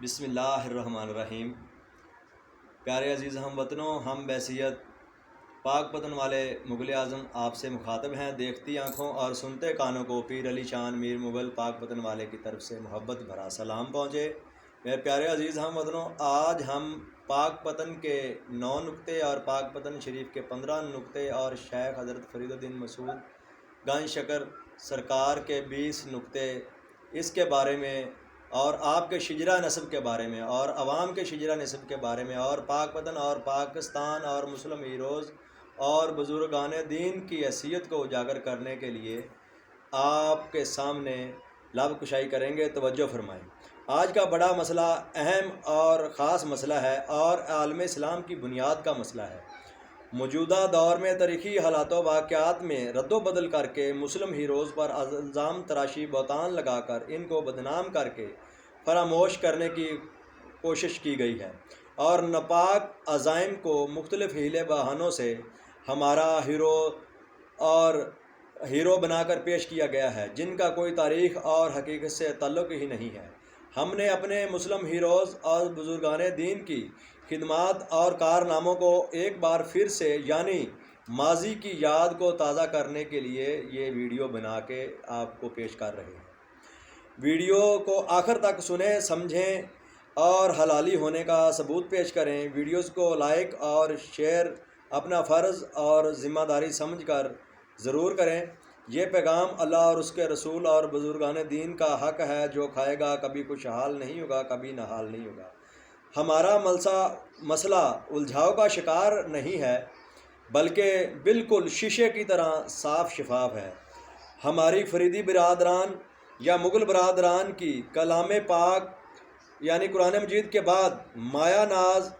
بسم اللہ الرحمن الرحیم۔ پیارے عزیز ہم وطنوں، ہم بحیثیت پاک پتن والے مغل اعظم آپ سے مخاطب ہیں۔ دیکھتی آنکھوں اور سنتے کانوں کو پیر علی شان میر مغل پاک پتن والے کی طرف سے محبت بھرا سلام پہنچے۔ میرے پیارے عزیز ہم وطنوں، آج ہم پاک پتن کے 9 نقطے اور پاک پتن شریف کے 15 نقطے اور شیخ حضرت فرید الدین مسعود گنج شکر سرکار کے 20 نقطے اس کے بارے میں، اور آپ کے شجرہ نسب کے بارے میں، اور عوام کے شجرہ نسب کے بارے میں، اور پاک پتن اور پاکستان اور مسلم ہیروز اور بزرگان دین کی حیثیت کو اجاگر کرنے کے لیے آپ کے سامنے لب کشائی کریں گے۔ توجہ فرمائیں۔ آج کا بڑا مسئلہ اہم اور خاص مسئلہ ہے اور عالم اسلام کی بنیاد کا مسئلہ ہے۔ موجودہ دور میں تاریخی حالات و واقعات میں رد و بدل کر کے مسلم ہیروز پر الزام تراشی، بہتان لگا کر ان کو بدنام کر کے فراموش کرنے کی کوشش کی گئی ہے، اور ناپاک عزائم کو مختلف حیلے بہانوں سے ہمارا ہیرو بنا کر پیش کیا گیا ہے، جن کا کوئی تاریخ اور حقیقت سے تعلق ہی نہیں ہے۔ ہم نے اپنے مسلم ہیروز اور بزرگان دین کی خدمات اور کارناموں کو ایک بار پھر سے یعنی ماضی کی یاد کو تازہ کرنے کے لیے یہ ویڈیو بنا کے آپ کو پیش کر رہے ہیں۔ ویڈیو کو آخر تک سنیں، سمجھیں اور حلالی ہونے کا ثبوت پیش کریں۔ ویڈیوز کو لائک اور شیئر اپنا فرض اور ذمہ داری سمجھ کر ضرور کریں۔ یہ پیغام اللہ اور اس کے رسول اور بزرگان دین کا حق ہے۔ جو کھائے گا کبھی کچھ حال نہیں ہوگا، کبھی نہال نہیں ہوگا۔ ہمارا مسئلہ الجھاؤ کا شکار نہیں ہے، بلکہ بالکل شیشے کی طرح صاف شفاف ہے۔ ہماری فریدی برادران یا مغل برادران کی کلام پاک یعنی قرآن مجید کے بعد مایا ناز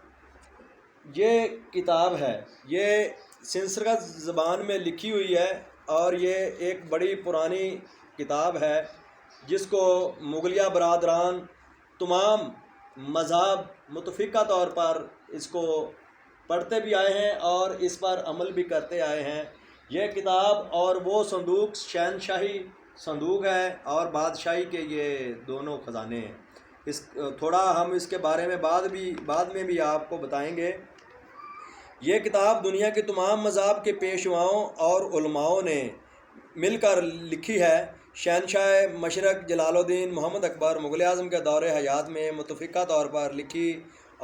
یہ کتاب ہے۔ یہ سنسکرت زبان میں لکھی ہوئی ہے اور یہ ایک بڑی پرانی کتاب ہے جس کو مغلیہ برادران تمام مذہب متفقہ طور پر اس کو پڑھتے بھی آئے ہیں اور اس پر عمل بھی کرتے آئے ہیں۔ یہ کتاب اور وہ صندوق شہنشاہی صندوق ہے اور بادشاہی کے یہ دونوں خزانے ہیں۔ تھوڑا ہم اس کے بارے میں بعد میں بھی آپ کو بتائیں گے۔ یہ کتاب دنیا کے تمام مذاہب کے پیشواؤں اور علماؤں نے مل کر لکھی ہے۔ شہنشاہ مشرق جلال الدین محمد اکبر مغل اعظم کے دور حیات میں متفقہ طور پر لکھی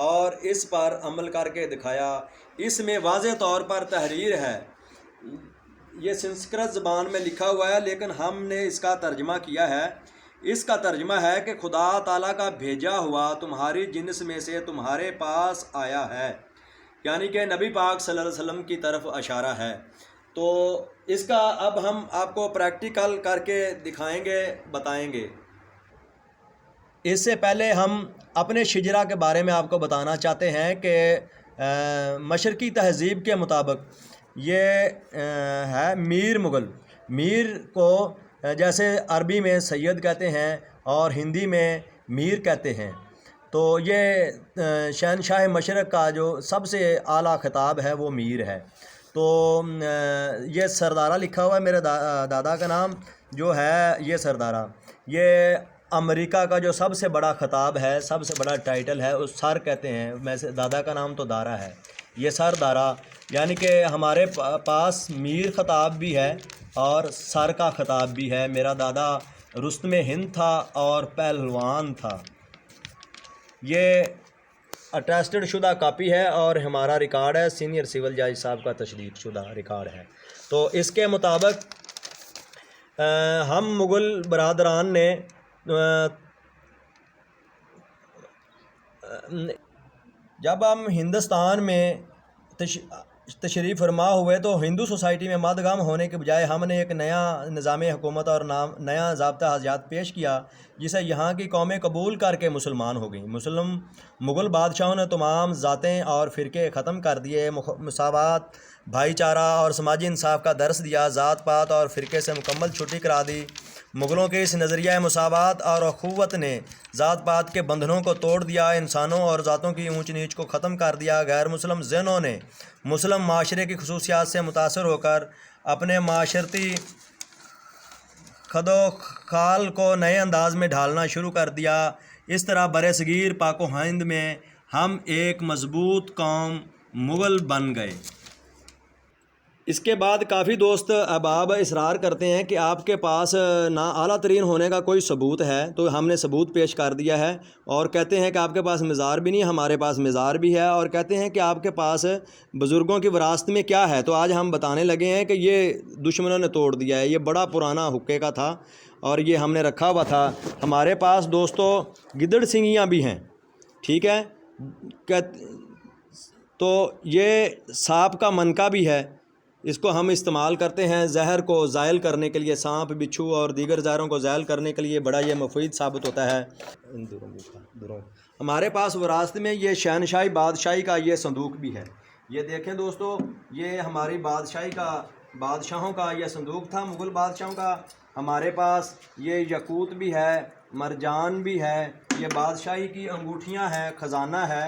اور اس پر عمل کر کے دکھایا۔ اس میں واضح طور پر تحریر ہے۔ یہ سنسکرت زبان میں لکھا ہوا ہے لیکن ہم نے اس کا ترجمہ کیا ہے۔ اس کا ترجمہ ہے کہ خدا تعالیٰ کا بھیجا ہوا تمہاری جنس میں سے تمہارے پاس آیا ہے، یعنی کہ نبی پاک صلی اللہ علیہ وسلم کی طرف اشارہ ہے۔ تو اس کا اب ہم آپ کو پریکٹیکل کر کے دکھائیں گے، بتائیں گے۔ اس سے پہلے ہم اپنے شجرہ کے بارے میں آپ کو بتانا چاہتے ہیں کہ مشرقی تہذیب کے مطابق یہ ہے میر مغل۔ میر کو جیسے عربی میں سید کہتے ہیں اور ہندی میں میر کہتے ہیں، تو یہ شہنشاہ مشرق کا جو سب سے اعلیٰ خطاب ہے وہ میر ہے۔ تو یہ سردارہ لکھا ہوا ہے، میرے دادا کا نام جو ہے یہ سردارہ، یہ امریکہ کا جو سب سے بڑا خطاب ہے، سب سے بڑا ٹائٹل ہے، اس سر کہتے ہیں۔ ویسے دادا کا نام تو دارا ہے، یہ سر دارا، یعنی کہ ہمارے پاس میر خطاب بھی ہے اور سر کا خطاب بھی ہے۔ میرا دادا رستم ہند تھا اور پہلوان تھا۔ یہ اٹیسٹڈ شدہ کاپی ہے اور ہمارا ریکارڈ ہے، سینئر سول جج صاحب کا تصدیق شدہ ریکارڈ ہے۔ تو اس کے مطابق ہم مغل برادران نے جب ہم ہندوستان میں تشریف فرما ہوئے تو ہندو سوسائٹی میں مدغم ہونے کے بجائے ہم نے ایک نیا نظام حکومت اور نیا ضابطہ حیات پیش کیا جسے یہاں کی قومیں قبول کر کے مسلمان ہو گئیں۔ مغل بادشاہوں نے تمام ذاتیں اور فرقے ختم کر دیے، مساوات، بھائی چارہ اور سماجی انصاف کا درس دیا، ذات پات اور فرقے سے مکمل چھٹی کرا دی۔ مغلوں کے اس نظریہ مساوات اور اخوت نے ذات پات کے بندھنوں کو توڑ دیا، انسانوں اور ذاتوں کی اونچ نیچ کو ختم کر دیا۔ غیر مسلم ذہنوں نے مسلم معاشرے کی خصوصیات سے متاثر ہو کر اپنے معاشرتی خد و خال کو نئے انداز میں ڈھالنا شروع کر دیا۔ اس طرح برصغیر پاک و ہند میں ہم ایک مضبوط قوم مغل بن گئے۔ اس کے بعد کافی دوست احباب اصرار کرتے ہیں کہ آپ کے پاس نہ اعلیٰ ترین ہونے کا کوئی ثبوت ہے، تو ہم نے ثبوت پیش کر دیا ہے، اور کہتے ہیں کہ آپ کے پاس مزار بھی نہیں، ہمارے پاس مزار بھی ہے، اور کہتے ہیں کہ آپ کے پاس بزرگوں کی وراثت میں کیا ہے۔ تو آج ہم بتانے لگے ہیں کہ یہ دشمنوں نے توڑ دیا ہے، یہ بڑا پرانا حقے کا تھا اور یہ ہم نے رکھا ہوا تھا۔ ہمارے پاس دوستو گدڑ سنگیاں بھی ہیں، ٹھیک ہے، تو یہ سانپ کا منکا بھی ہے، اس کو ہم استعمال کرتے ہیں زہر کو زائل کرنے کے لیے، سانپ بچھو اور دیگر زہروں کو زائل کرنے کے لیے بڑا یہ مفید ثابت ہوتا ہے۔ ہمارے پاس وراثت میں یہ شہنشاہی بادشاہی کا یہ صندوق بھی ہے، یہ دیکھیں دوستو، یہ ہماری بادشاہی کا، بادشاہوں کا یہ صندوق تھا، مغل بادشاہوں کا۔ ہمارے پاس یہ یاقوت بھی ہے، مرجان بھی ہے، یہ بادشاہی کی انگوٹھیاں ہیں، خزانہ ہے،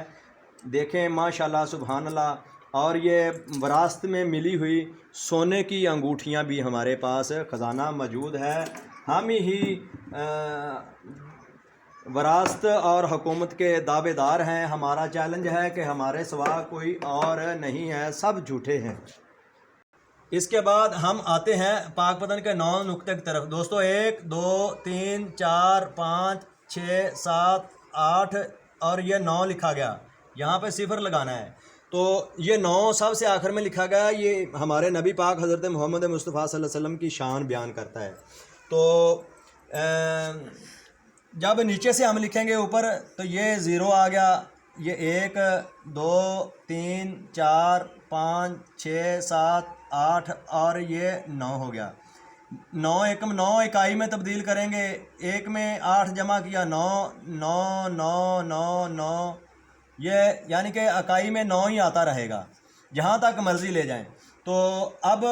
دیکھیں ماشاءاللہ سبحان اللہ۔ اور یہ وراثت میں ملی ہوئی سونے کی انگوٹھیاں بھی ہمارے پاس خزانہ موجود ہے۔ ہم ہی وراثت اور حکومت کے دعوے دار ہیں۔ ہمارا چیلنج ہے کہ ہمارے سوا کوئی اور نہیں ہے، سب جھوٹے ہیں۔ اس کے بعد ہم آتے ہیں پاک پتن کے 9 نقطے کی طرف۔ دوستو 1 2 3 4 5 6 7 8 اور یہ 9 لکھا گیا، یہاں پہ صفر لگانا ہے، تو یہ 9 سب سے آخر میں لکھا گیا، یہ ہمارے نبی پاک حضرت محمد مصطفیٰ صلی اللہ علیہ وسلم کی شان بیان کرتا ہے۔ تو جب نیچے سے ہم لکھیں گے اوپر تو یہ 0 آ گیا، یہ 1 2 3 4 5 6 7 8 اور یہ 9 ہو گیا۔ 9 ایکم 9 اکائی میں تبدیل کریں گے، 1 میں 8 جمع کیا 9 9 9 9 9، یہ یعنی کہ اکائی میں 9 ہی آتا رہے گا جہاں تک مرضی لے جائیں۔ تو اب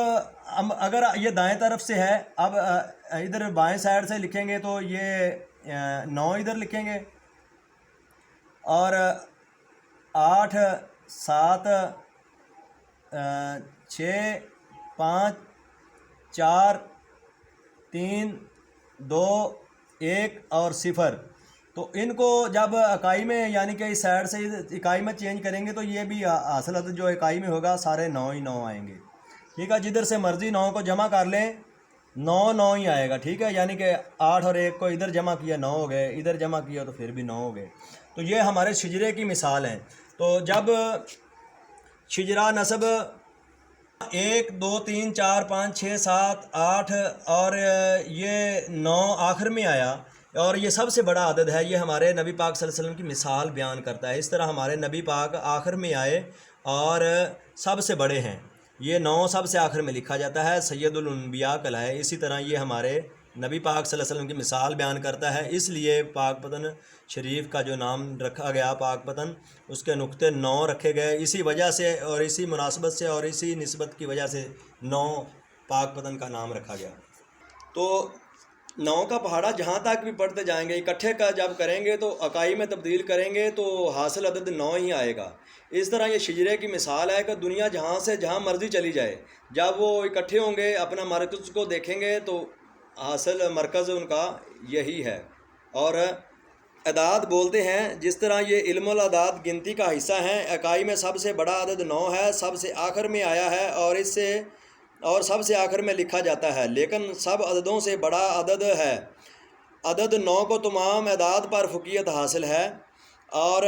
ہم اگر یہ دائیں طرف سے ہے، اب ادھر بائیں سائڈ سے لکھیں گے تو یہ 9 ادھر لکھیں گے، اور 8 7 6 5 4 3 2 1 اور 0۔ تو ان کو جب اکائی میں یعنی کہ اس سائڈ سے اکائی میں چینج کریں گے تو یہ بھی اصل عدد جو اکائی میں ہوگا سارے 9 ہی 9 آئیں گے، ٹھیک ہے۔ جدھر سے مرضی 9 کو جمع کر لیں 9 9 ہی آئے گا، ٹھیک ہے، یعنی کہ 8 اور 1 کو ادھر جمع کیا 9 ہو گئے، ادھر جمع کیا تو پھر بھی 9 ہو گئے۔ تو یہ ہمارے شجرے کی مثال ہے۔ تو جب شجرہ نسب 1 2 3 4 5 6 7 8 اور یہ 9 آخر میں آیا، اور یہ سب سے بڑا عدد ہے، یہ ہمارے نبی پاک صلی اللہ علیہ وسلم کی مثال بیان کرتا ہے۔ اس طرح ہمارے نبی پاک آخر میں آئے اور سب سے بڑے ہیں، یہ 9 سب سے آخر میں لکھا جاتا ہے، سید الانبیاء کہلائے۔ اسی طرح یہ ہمارے نبی پاک صلی اللہ علیہ وسلم کی مثال بیان کرتا ہے، اس لیے پاک پتن شریف کا جو نام رکھا گیا پاک پتن، اس کے نقطے 9 رکھے گئے، اسی وجہ سے اور اسی مناسبت سے اور اسی نسبت کی وجہ سے 9 پاک پتن کا نام رکھا گیا۔ تو 9 کا پہاڑا جہاں تک بھی پڑھتے جائیں گے، اکٹھے کا جب کریں گے تو اکائی میں تبدیل کریں گے تو حاصل عدد 9 ہی آئے گا۔ اس طرح یہ شجرے کی مثال ہے کہ دنیا جہاں سے جہاں مرضی چلی جائے، جب وہ اکٹھے ہوں گے اپنا مرکز کو دیکھیں گے تو حاصل مرکز ان کا یہی ہے۔ اور اعداد بولتے ہیں جس طرح یہ علم الاعداد گنتی کا حصہ ہیں، اکائی میں سب سے بڑا عدد 9 ہے، سب سے آخر میں آیا ہے اور سب سے آخر میں لکھا جاتا ہے، لیکن سب عددوں سے بڑا عدد ہے۔ عدد 9 کو تمام اعداد پر فوقیت حاصل ہے اور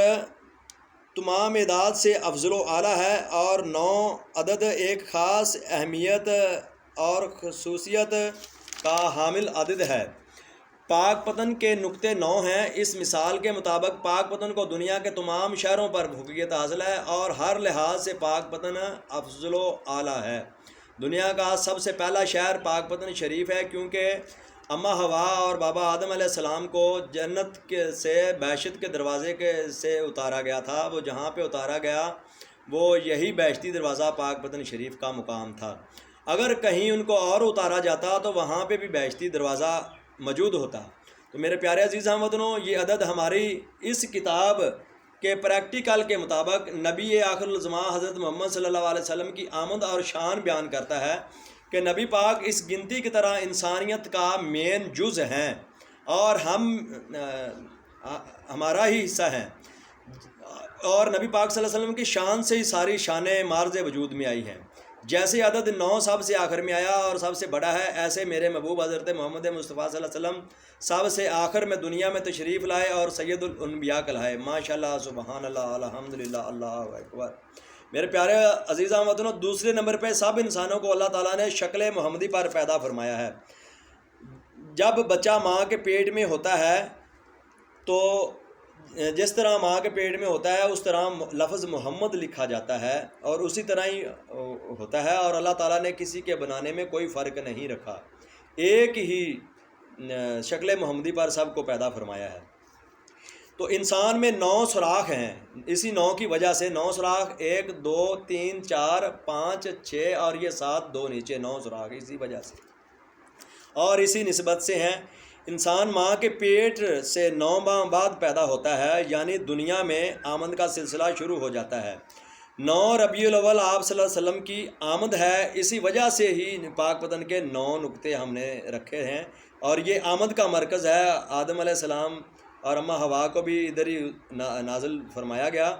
تمام اعداد سے افضل و اعلیٰ ہے، اور 9 عدد ایک خاص اہمیت اور خصوصیت کا حامل عدد ہے۔ پاک پتن کے نقطے 9 ہیں۔ اس مثال کے مطابق پاک پتن کو دنیا کے تمام شہروں پر فوقیت حاصل ہے اور ہر لحاظ سے پاک پتن افضل و اعلیٰ ہے۔ دنیا کا سب سے پہلا شہر پاک پتن شریف ہے، کیونکہ اماں حوا اور بابا آدم علیہ السلام کو جنت سے بہشت کے دروازے سے اتارا گیا تھا، وہ جہاں پہ اتارا گیا وہ یہی بہشتی دروازہ پاک پتن شریف کا مقام تھا۔ اگر کہیں ان کو اور اتارا جاتا تو وہاں پہ بھی بہشتی دروازہ موجود ہوتا۔ تو میرے پیارے عزیز ہم وطنوں، یہ عدد ہماری اس کتاب کے پریکٹیکل کے مطابق نبی آخر الزمان حضرت محمد صلی اللہ علیہ وسلم کی آمد اور شان بیان کرتا ہے کہ نبی پاک اس گنتی کی طرح انسانیت کا مین جز ہیں، اور ہم ہمارا ہی حصہ ہیں، اور نبی پاک صلی اللہ علیہ وسلم کی شان سے ہی ساری شانیں مارز وجود میں آئی ہیں۔ جیسے عدد 9 سب سے آخر میں آیا اور سب سے بڑا ہے، ایسے میرے محبوب حضرت محمد مصطفیٰ صلی اللہ علیہ وسلم سب سے آخر میں دنیا میں تشریف لائے اور سید الانبیاء کہلائے۔ ماشاء اللہ، سبحان اللہ، الحمدللہ، اللہ اکبر۔ میرے پیارے عزیزاں وطنو، دوسرے نمبر پہ سب انسانوں کو اللہ تعالیٰ نے شکل محمدی پر پیدا فرمایا ہے۔ جب بچہ ماں کے پیٹ میں ہوتا ہے تو جس طرح ماں کے پیٹ میں ہوتا ہے اس طرح لفظ محمد لکھا جاتا ہے، اور اسی طرح ہی ہوتا ہے، اور اللہ تعالیٰ نے کسی کے بنانے میں کوئی فرق نہیں رکھا، ایک ہی شکل محمدی پر سب کو پیدا فرمایا ہے۔ تو انسان میں 9 سوراخ ہیں، اسی 9 کی وجہ سے 9 سوراخ، 1 2 3 4 5 6 اور یہ 7 2 نیچے 9 سوراخ اسی وجہ سے اور اسی نسبت سے ہیں۔ انسان ماں کے پیٹ سے 9 ماہ بعد پیدا ہوتا ہے، یعنی دنیا میں آمد کا سلسلہ شروع ہو جاتا ہے۔ 9 ربیع الاول آپ صلی اللہ علیہ وسلم کی آمد ہے، اسی وجہ سے ہی پاک پتن کے 9 نقطے ہم نے رکھے ہیں، اور یہ آمد کا مرکز ہے۔ آدم علیہ السلام اور اماں حوا کو بھی ادھر ہی نازل فرمایا گیا،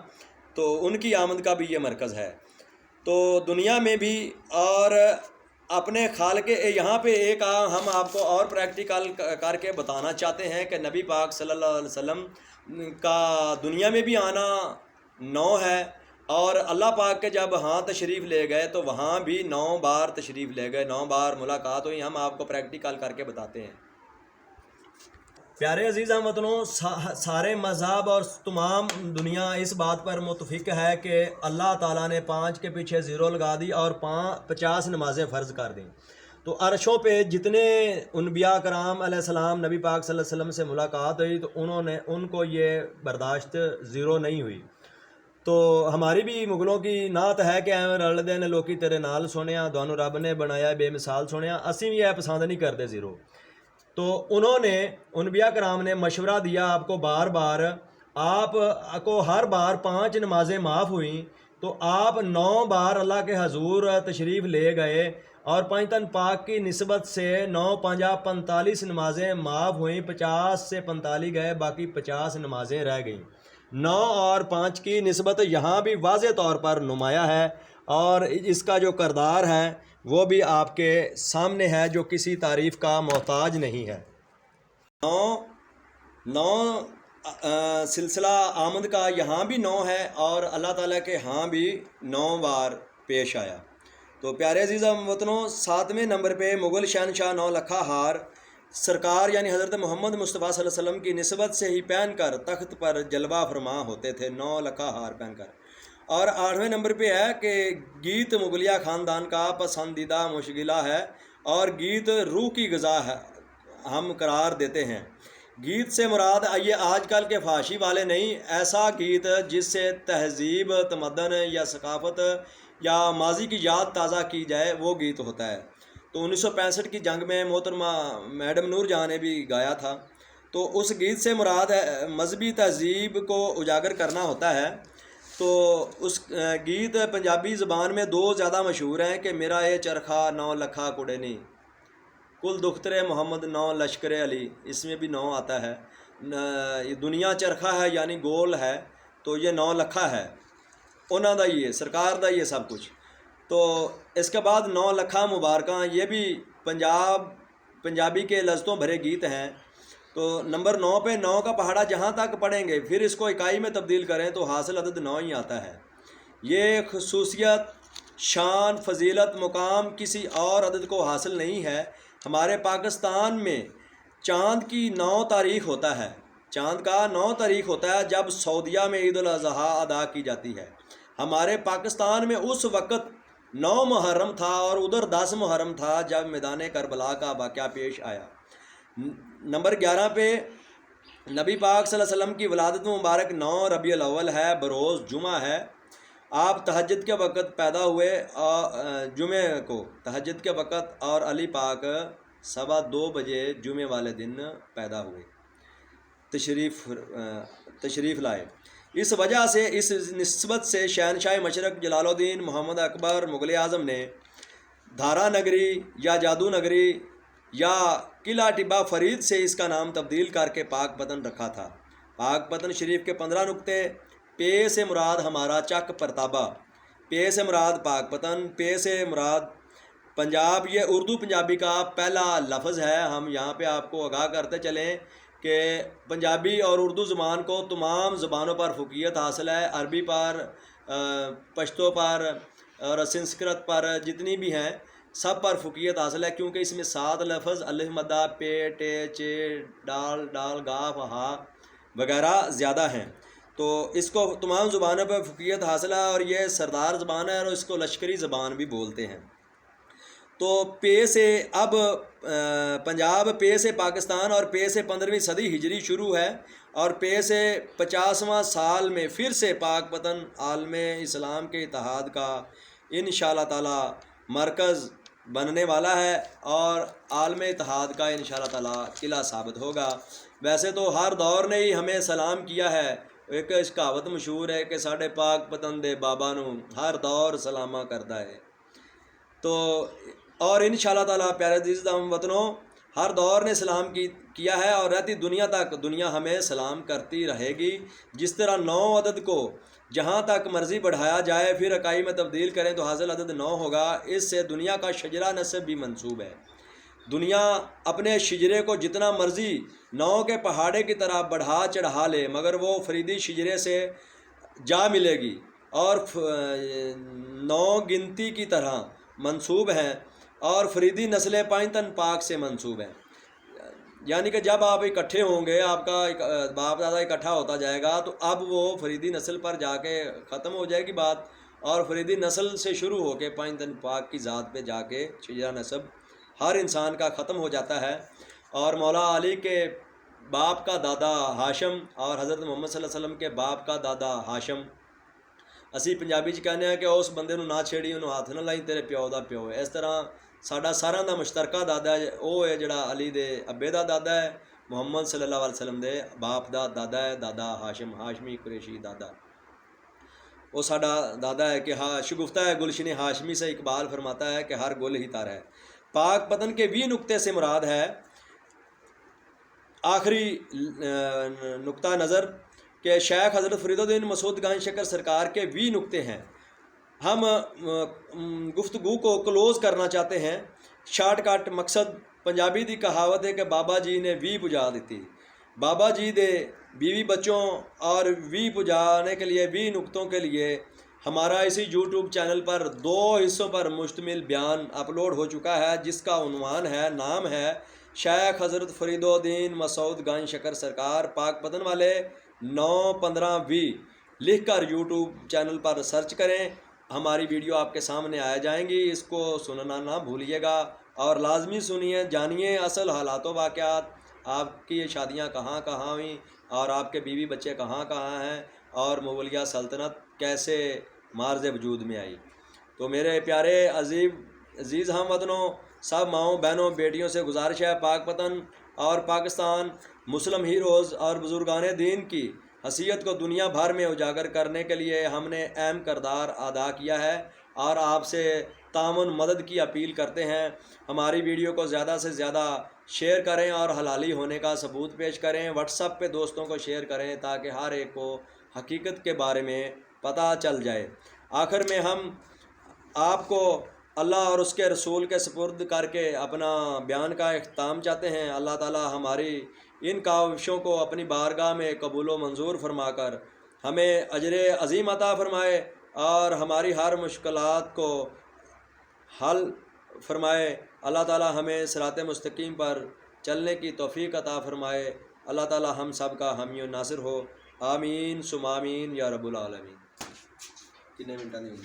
تو ان کی آمد کا بھی یہ مرکز ہے۔ تو دنیا میں بھی اور اپنے خالق یہاں پہ ایک ہم آپ کو اور پریکٹیکل کر کے بتانا چاہتے ہیں کہ نبی پاک صلی اللہ علیہ وسلم کا دنیا میں بھی آنا 9 ہے، اور اللہ پاک کے جب ہاں تشریف لے گئے تو وہاں بھی 9 بار تشریف لے گئے، 9 بار ملاقات ہوئی۔ ہم آپ کو پریکٹیکل کر کے بتاتے ہیں۔ پیارے عزیز وطنوں، سارے مذہب اور تمام دنیا اس بات پر متفق ہے کہ اللہ تعالیٰ نے 5 کے پیچھے 0 لگا دی اور 50 نمازیں فرض کر دیں۔ تو عرشوں پہ جتنے انبیاء کرام علیہ السلام نبی پاک صلی اللہ علیہ وسلم سے ملاقات ہوئی تو ان کو یہ برداشت 0 نہیں ہوئی۔ تو ہماری بھی مغلوں کی نعت ہے کہ ایویں رلدے نے لوکی تیرے نال سونیا، دونوں رب نے بنایا بے مثال سونیا، اسی بھی یہ پسند نہیں کرتے 0۔ تو انہوں نے انبیاء کرام نے مشورہ دیا آپ کو بار بار، آپ کو ہر بار 5 نمازیں معاف ہوئیں، تو آپ 9 بار اللہ کے حضور تشریف لے گئے، اور پنجتن پاک کی نسبت سے 9 5 45 نمازیں معاف ہوئیں، 50 سے 45 گئے، باقی 50 نمازیں رہ گئیں۔ 9 اور 5 کی نسبت یہاں بھی واضح طور پر نمایاں ہے، اور اس کا جو کردار ہے وہ بھی آپ کے سامنے ہے، جو کسی تعریف کا محتاج نہیں ہے۔ 9 سلسلہ آمد کا یہاں بھی 9 ہے، اور اللہ تعالیٰ کے ہاں بھی 9 بار پیش آیا۔ تو پیارے عزیز وطنوں، 7ویں نمبر پہ مغل شہنشاہ 9 لکھا ہار سرکار یعنی حضرت محمد مصطفیٰ صلی اللہ علیہ وسلم کی نسبت سے ہی پہن کر تخت پر جلوہ فرما ہوتے تھے، 9 لکھا ہار پہن کر۔ اور 8ویں نمبر پہ ہے کہ گیت مغلیہ خاندان کا پسندیدہ مشغلہ ہے، اور گیت روح کی غذا ہے ہم قرار دیتے ہیں۔ گیت سے مراد یہ آج کل کے فحاشی والے نہیں، ایسا گیت جس سے تہذیب، تمدن یا ثقافت یا ماضی کی یاد تازہ کی جائے، وہ گیت ہوتا ہے۔ تو 1965 کی جنگ میں محترمہ میڈم نور جہاں نے بھی گایا تھا۔ تو اس گیت سے مراد مذہبی تہذیب کو اجاگر کرنا ہوتا ہے۔ تو اس گیت پنجابی زبان میں 2 زیادہ مشہور ہیں کہ میرا اے چرخا 9 لکھا کڑے نہیں، کل دختر محمد 9 لشکر علی، اس میں بھی 9 آتا ہے۔ دنیا چرخا ہے یعنی گول ہے، تو یہ 9 لکھا ہے، انہوں دا یہ سرکار دا یہ سب کچھ۔ تو اس کے بعد 9 لکھا مبارکاں، یہ بھی پنجابی کے لذتوں بھرے گیت ہیں۔ تو نمبر 9 پہ 9 کا پہاڑا جہاں تک پڑھیں گے، پھر اس کو اکائی میں تبدیل کریں تو حاصل عدد 9 ہی آتا ہے۔ یہ خصوصیت، شان، فضیلت، مقام کسی اور عدد کو حاصل نہیں ہے۔ ہمارے پاکستان میں چاند کی 9 تاریخ ہوتا ہے، چاند کا 9 تاریخ ہوتا ہے جب سعودیہ میں عید الاضحیٰ ادا کی جاتی ہے۔ ہمارے پاکستان میں اس وقت 9 محرم تھا اور ادھر 10 محرم تھا جب میدان کربلا کا واقعہ پیش آیا۔ نمبر 11 پہ نبی پاک صلی اللہ علیہ وسلم کی ولادت مبارک 9 ربیع الاول ہے، بروز جمعہ ہے۔ آپ تہجد کے وقت پیدا ہوئے، جمعے کو تہجد کے وقت، اور علی پاک 2:15 بجے جمعے والے دن پیدا ہوئے، تشریف لائے۔ اس وجہ سے اس نسبت سے شہنشاہ مشرق جلال الدین محمد اکبر مغل اعظم نے دھارا نگری یا جادو نگری یا قلعہ ٹبہ فرید سے اس کا نام تبدیل کر کے پاک پتن رکھا تھا۔ پاک پتن شریف کے 15 نقطے۔ پے سے مراد ہمارا چک پرتابہ، پے سے مراد پاک پتن، پے سے مراد پنجاب۔ یہ اردو پنجابی کا پہلا لفظ ہے۔ ہم یہاں پہ آپ کو آگاہ کرتے چلیں کہ پنجابی اور اردو زبان کو تمام زبانوں پر فوقیت حاصل ہے، عربی پر، پشتو پر اور سنسکرت پر، جتنی بھی ہیں سب پر فوقیت حاصل ہے، کیونکہ اس میں 7 لفظ الف مدہ پے ٹے چے ڈال ڈال گاف ہا وغیرہ زیادہ ہیں، تو اس کو تمام زبانوں پر فوقیت حاصل ہے اور یہ سردار زبان ہے اور اس کو لشکری زبان بھی بولتے ہیں۔ تو پے سے اب پنجاب پے سے پاکستان اور پے سے 15ویں صدی ہجری شروع ہے اور پے سے 50واں سال میں پھر سے پاک پتن عالم اسلام کے اتحاد کا انشاءاللہ تعالی مرکز بننے والا ہے اور عالم اتحاد کا انشاءاللہ تعالی قلعہ ثابت ہوگا۔ ویسے تو ہر دور نے ہی ہمیں سلام کیا ہے، ایک اس کہاوت مشہور ہے کہ ساڈے پاک پتن دے بابا نو ہر دور سلامہ کردا ہے، تو اور انشاءاللہ تعالی پیارے عزیز ہم وطنوں ہر دور نے سلام کیا ہے اور رہتی دنیا تک دنیا ہمیں سلام کرتی رہے گی۔ جس طرح 9 عدد کو جہاں تک مرضی بڑھایا جائے پھر اکائی میں تبدیل کریں تو حاصل عدد 9 ہوگا، اس سے دنیا کا شجرہ نسب بھی منسوب ہے۔ دنیا اپنے شجرے کو جتنا مرضی 9 کے پہاڑے کی طرح بڑھا چڑھا لے مگر وہ فریدی شجرے سے جا ملے گی اور 9 گنتی کی طرح منسوب ہیں اور فریدی نسلیں پائنتن پاک سے منسوب ہیں، یعنی کہ جب آپ اکٹھے ہوں گے، آپ کا باپ دادا اکٹھا ہوتا جائے گا تو اب وہ فریدی نسل پر جا کے ختم ہو جائے گی بات اور فریدی نسل سے شروع ہو کے پائنتن پاک کی ذات پہ جا کے شجرہ نسب ہر انسان کا ختم ہو جاتا ہے۔ اور مولا علی کے باپ کا دادا ہاشم اور حضرت محمد صلی اللہ علیہ وسلم کے باپ کا دادا ہاشم، اسی پنجابی چ کہنے ہیں کہ اس بندے نو نہ چھیڑی انہوں ہاتھ نہ لائی تیرے پیو دا پیو ہے۔ اس طرح ساڈا سارا دا مشترکہ دادا ہے وہ ہے جڑا علی دے ابے دا دادا ہے، محمد صلی اللہ علیہ وسلم دے باپ دا دادا ہے، دادا ہاشم ہاشمی قریشی دادا، وہ ساڈا دادا ہے کہ شگفتہ ہے گلشن ہاشمی سے اقبال فرماتا ہے کہ ہر گل ہی تر ہے۔ پاک پتن کے 20 نقطے سے مراد ہے آخری نقطہ نظر کہ شیخ حضرت فرید الدین مسعود گنج شکر سرکار کے 20 نقطے ہیں۔ ہم گفتگو کو کلوز کرنا چاہتے ہیں، شارٹ کٹ مقصد پنجابی دی کہاوت ہے کہ بابا جی نے 20 پجا دیتی، بابا جی دے بیوی بچوں اور 20 پجانے کے لیے 20 نقطوں کے لیے ہمارا اسی یوٹیوب چینل پر 2 حصوں پر مشتمل بیان اپلوڈ ہو چکا ہے، جس کا عنوان ہے، نام ہے شیخ حضرت فرید الدین مسعود گنج شکر سرکار پاک پتن والے 9-15-20 لکھ کر یوٹیوب چینل پر سرچ کریں، ہماری ویڈیو آپ کے سامنے آ جائیں گی، اس کو سننا نہ بھولیے گا اور لازمی سنیے، جانیے اصل حالات و واقعات، آپ کی شادیاں کہاں کہاں ہوئیں اور آپ کے بیوی بچے کہاں کہاں ہیں اور مغلیہ سلطنت کیسے مارز وجود میں آئی۔ تو میرے پیارے عزیز ہم وطنوں، سب ماؤں بہنوں بیٹیوں سے گزارش ہے، پاک پتن اور پاکستان مسلم ہیروز اور بزرگان دین کی حیثیت کو دنیا بھر میں اجاگر کرنے کے لیے ہم نے اہم کردار ادا کیا ہے اور آپ سے تعاون مدد کی اپیل کرتے ہیں۔ ہماری ویڈیو کو زیادہ سے زیادہ شیئر کریں اور حلالی ہونے کا ثبوت پیش کریں، واٹس ایپ پہ دوستوں کو شیئر کریں تاکہ ہر ایک کو حقیقت کے بارے میں پتہ چل جائے۔ آخر میں ہم آپ کو اللہ اور اس کے رسول کے سپرد کر کے اپنا بیان کا اختتام چاہتے ہیں۔ اللہ تعالی ہماری ان کاوشوں کو اپنی بارگاہ میں قبول و منظور فرما کر ہمیں اجر عظیم عطا فرمائے اور ہماری ہر مشکلات کو حل فرمائے۔ اللہ تعالی ہمیں صراط مستقیم پر چلنے کی توفیق عطا فرمائے۔ اللہ تعالی ہم سب کا حامی و ناصر ہو، آمین ثم آمین یا رب العالمین۔ کتنے منٹاں دی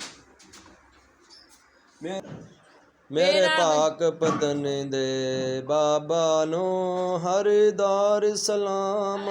میرے پاک پتن دے بابا نو ہر دور سلام